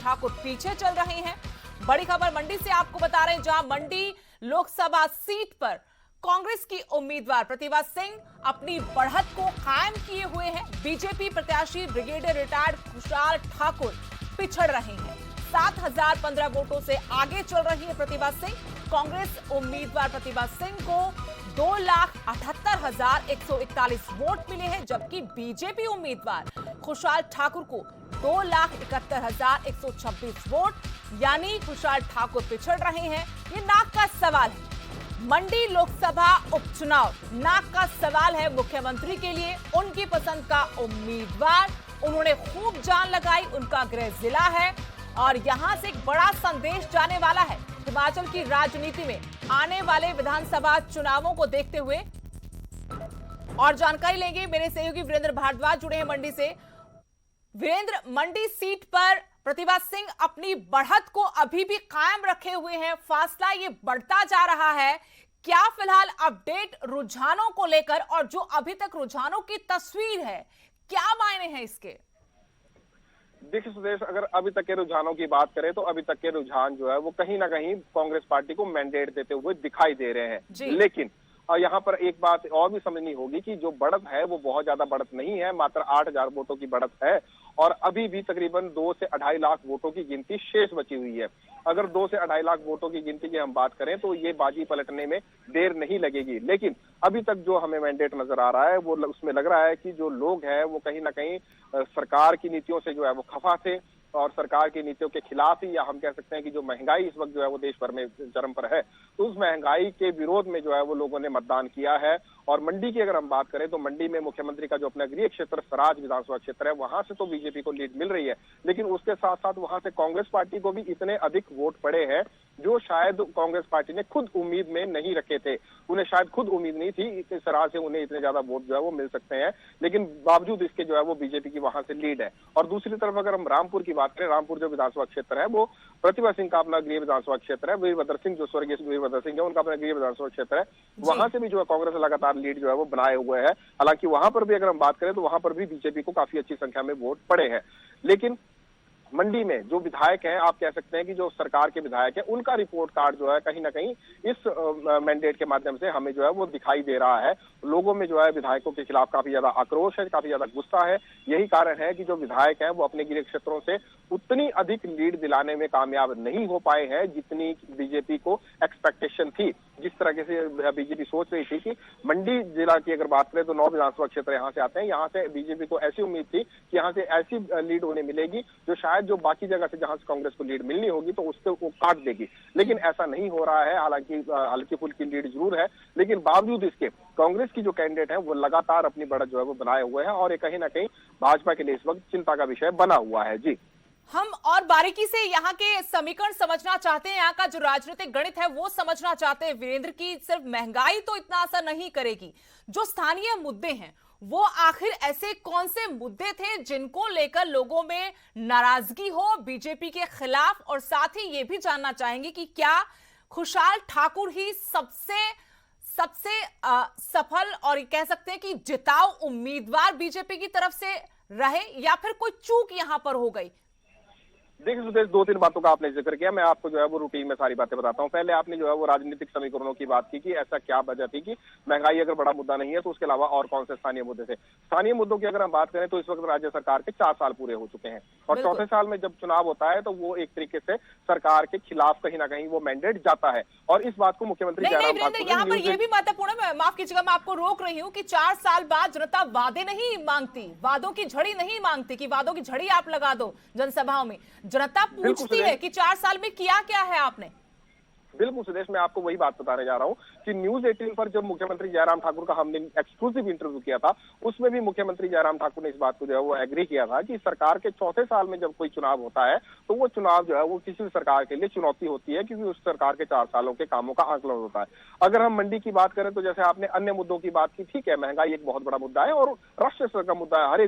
ठाकुर पीछे चल रहे हैं। बड़ी खबर मंडी से आपको बता रहे हैं, जहां मंडी लोकसभा सीट पर कांग्रेस की उम्मीदवार प्रतिभा सिंह अपनी बढ़त को कायम किए हुए हैं। बीजेपी प्रत्याशी ब्रिगेडियर रिटायर्ड खुशहाल ठाकुर पिछड़ रहे हैं। 7015 वोटों से आगे चल रही है प्रतिभा सिंह। कांग्रेस उम्मीदवार प्रतिभा सिंह को 2,78,141 वोट मिले हैं, जबकि बीजेपी उम्मीदवार खुशहाल ठाकुर को 2,71,126 वोट, यानी खुशहाल ठाकुर पिछड़ रहे हैं। ये नाक का सवाल है। मंडी लोकसभा उपचुनाव नाक का सवाल है मुख्यमंत्री के लिए। उनकी पसंद का उम्मीदवार, उन्होंने खूब जान लगाई, उनका गृह जिला है और यहां से एक बड़ा संदेश जाने वाला है हिमाचल की राजनीति में आने वाले विधानसभा चुनावों को देखते हुए। और जानकारी लेंगे, मेरे सहयोगी वीरेंद्र भारद्वाज जुड़े हैं मंडी से। वीरेंद्र, मंडी सीट पर प्रतिभा सिंह अपनी बढ़त को अभी भी कायम रखे हुए हैं, फासला ये बढ़ता जा रहा है। क्या फिलहाल अपडेट रुझानों को लेकर, और जो अभी तक रुझानों की तस्वीर है, क्या मायने हैं इसके? देखिए सुदेश, अगर अभी तक के रुझानों की बात करें तो अभी तक के रुझान जो है वो कहीं ना कहीं कांग्रेस पार्टी को मैंडेट देते हुए दिखाई दे रहे हैं। लेकिन यहाँ पर एक बात और भी समझनी होगी कि जो बढ़त है वो बहुत ज्यादा बढ़त नहीं है, मात्र 8,000 वोटों की बढ़त है और अभी भी तकरीबन 2 से 2.5 लाख वोटों की गिनती शेष बची हुई है। अगर 2 से 2.5 लाख वोटों की गिनती की हम बात करें तो ये बाजी पलटने में देर नहीं लगेगी। लेकिन अभी तक जो हमें मैंडेट नजर आ रहा है वो उसमें लग रहा है कि जो लोग हैं वो कहीं ना कहीं सरकार की नीतियों से जो है वो खफा थे और सरकार की नीतियों के खिलाफ ही, या हम कह सकते हैं कि जो महंगाई इस वक्त जो है वो देश भर में चरम पर है, तो उस महंगाई के विरोध में जो है वो लोगों ने मतदान किया है। और मंडी की अगर हम बात करें तो मंडी में मुख्यमंत्री का जो अपना गृह क्षेत्र सराज विधानसभा क्षेत्र है, वहां से तो बीजेपी को लीड मिल रही है, लेकिन उसके साथ साथ वहां से कांग्रेस पार्टी को भी इतने अधिक वोट पड़े हैं जो शायद कांग्रेस पार्टी ने खुद उम्मीद में नहीं रखे थे। उन्हें शायद खुद उम्मीद नहीं थी कि सराज से उन्हें इतने ज्यादा वोट जो है वो मिल सकते हैं, लेकिन बावजूद इसके जो है वो बीजेपी की वहां से लीड है। और दूसरी तरफ अगर हम रामपुर की बात करें, रामपुर जो विधानसभा क्षेत्र है वो प्रतिभा सिंह का अपना गृह विधानसभा क्षेत्र है। वीरभद्र सिंह, जो स्वर्गीय वीरभद्र सिंह है, उनका अपना गृह विधानसभा क्षेत्र है। वहां से भी जो है कांग्रेस लगातार लीड जो है वो बनाए हुए है। हालांकि वहां पर भी अगर हम बात करें तो वहां पर भी बीजेपी को काफी अच्छी संख्या में वोट पड़े हैं। लेकिन मंडी में जो विधायक हैं, आप कह सकते हैं कि जो सरकार के विधायक हैं, उनका रिपोर्ट कार्ड जो है कहीं ना कहीं इस मैंडेट के माध्यम से हमें जो है वो दिखाई दे रहा है। लोगों में जो है विधायकों के खिलाफ काफी ज्यादा आक्रोश है, काफी ज्यादा गुस्सा है। यही कारण है कि जो विधायक हैं वो अपने गृह क्षेत्रों से उतनी अधिक लीड दिलाने में कामयाब नहीं हो पाए हैं जितनी बीजेपी को एक्सपेक्टेशन थी। जिस तरह से बीजेपी सोच रही थी कि मंडी जिला की अगर बात करें तो 9 विधानसभा क्षेत्र यहाँ से आते हैं, यहाँ से बीजेपी को ऐसी उम्मीद थी कि यहाँ से ऐसी लीड उन्हें मिलेगी जो शायद जो बाकी जगह से जहां से कांग्रेस को लीड मिलनी होगी तो उससे वो काट देगी। लेकिन ऐसा नहीं हो रहा है। हालांकि हल्की फुल्की लीड जरूर है, लेकिन बावजूद इसके कांग्रेस की जो कैंडिडेट है वो लगातार अपनी बढ़त जो है वो बनाए हुए हैं और ये कहीं ना कहीं भाजपा के लिए इस वक्त चिंता का विषय बना हुआ है। जी, हम और बारीकी से यहाँ के समीकरण समझना चाहते हैं, यहाँ का जो राजनीतिक गणित है वो समझना चाहते हैं वीरेंद्र की। सिर्फ महंगाई तो इतना असर नहीं करेगी, जो स्थानीय मुद्दे हैं वो आखिर ऐसे कौन से मुद्दे थे जिनको लेकर लोगों में नाराजगी हो बीजेपी के खिलाफ, और साथ ही ये भी जानना चाहेंगे कि क्या खुशहाल ठाकुर ही सबसे सफल और कह सकते हैं कि जिताऊ उम्मीदवार बीजेपी की तरफ से रहे, या फिर कोई चूक यहां पर हो गई? देखिए सुदेश, 2-3 बातों का आपने जिक्र किया, मैं आपको जो है वो रूटीन में सारी बातें बताता हूं। पहले आपने जो है वो राजनीतिक समीकरणों की बात की कि ऐसा क्या वजह थी कि महंगाई अगर बड़ा मुद्दा नहीं है तो उसके अलावा और कौन से स्थानीय मुद्दे थे। स्थानीय मुद्दों की अगर हम बात करें तो इस वक्त राज्य सरकार के 4 साल पूरे हो चुके हैं और चौथे साल में जब चुनाव होता है तो वो एक तरीके से सरकार के खिलाफ कहीं ना कहीं वो मैंडेट जाता है। और इस बात को मुख्यमंत्री जयराम ठाकुर, यहाँ पर यह भी महत्वपूर्ण है, माफ कीजिएगा मैं आपको रोक रही हूँ, कि 4 साल बाद जनता वादे नहीं मांगती, वादों की झड़ी नहीं मांगती कि वादों की झड़ी आप लगा दो जनसभाओं में। जनता पूछती है कि 4 साल में किया क्या है आपने। बिल्कुल सुदेश, मैं आपको वही बात बताने जा रहा हूं कि न्यूज 18 पर जब मुख्यमंत्री जयराम ठाकुर का हमने एक्सक्लूसिव इंटरव्यू किया था, उसमें भी मुख्यमंत्री जयराम ठाकुर ने इस बात को जो है वो एग्री किया था कि सरकार के चौथे साल में जब कोई चुनाव होता है तो वो चुनाव जो है वो किसी भी सरकार के लिए चुनौती होती है, क्योंकि उस सरकार के 4 सालों के कामों का आकलन होता है। अगर हम मंडी की बात करें तो जैसे आपने अन्य मुद्दों की बात की, ठीक है, महंगाई एक बहुत बड़ा मुद्दा है और राष्ट्रीय स्तर का मुद्दा है, हर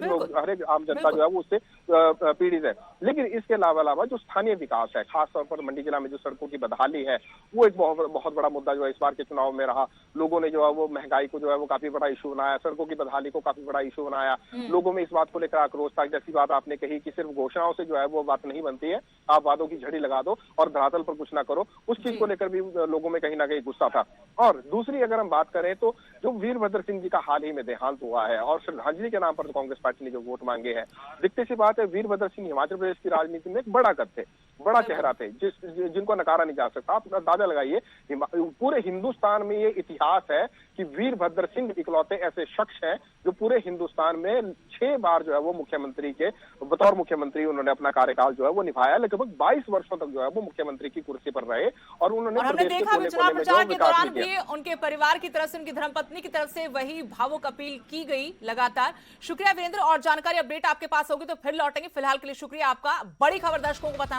एक आम जनता जो है वो उससे पीड़ित है। लेकिन इसके अलावा जो स्थानीय विकास है, खासतौर पर मंडी जिला में जो सड़कों की बदहाली है, वो एक बहुत बड़ा मुद्दा जो है इस बार के चुनाव में रहा। लोगों ने जो है वो महंगाई को जो है वो काफी बड़ा इशू बनाया, सड़कों की बदहाली को काफी बड़ा इशू बनाया। लोगों में इस बात को लेकर आक्रोश था। जैसी बात आपने कही कि सिर्फ घोषणाओं से जो है वो बात नहीं बनती है, आप वादों की झड़ी लगा दो और धरातल पर कुछ ना करो, उस चीज को लेकर भी लोगों में कहीं ना कहीं गुस्सा था। और दूसरी अगर हम बात करें तो जो वीरभद्र सिंह जी का हाल ही में देहांत हुआ है और श्रद्धांजलि के नाम पर कांग्रेस पार्टी ने जो वोट मांगे हैं, दिखती सी बात है वीरभद्र सिंह हिमाचल प्रदेश की राजनीति में एक बड़ा कद थे, बड़ा चेहरा थे, जिनको नकारा नहीं जा सकता। आप अंदाजा लगाइए, पूरे हिंदुस्तान में ये इतिहास है कि वीरभद्र सिंह इकलौते ऐसे शख्स हैं जो पूरे हिंदुस्तान में 6 बार जो है वो मुख्यमंत्री के बतौर मुख्यमंत्री उन्होंने अपना कार्यकाल जो है वो निभाया। लगभग 22 वर्षों तक जो है वो मुख्यमंत्री की कुर्सी पर रहे और उन्होंने हमने देखा चुनाव प्रचार के दौरान भी उनके परिवार की तरफ से, उनकी धर्मपत्नी की तरफ से वही भावुक अपील की गई लगातार। शुक्रिया वीरेंद्र, और जानकारी अपडेट आपके पास होगी तो फिर लौटेंगे। फिलहाल के लिए शुक्रिया आपका। बड़ी खबर दर्शकों को बताना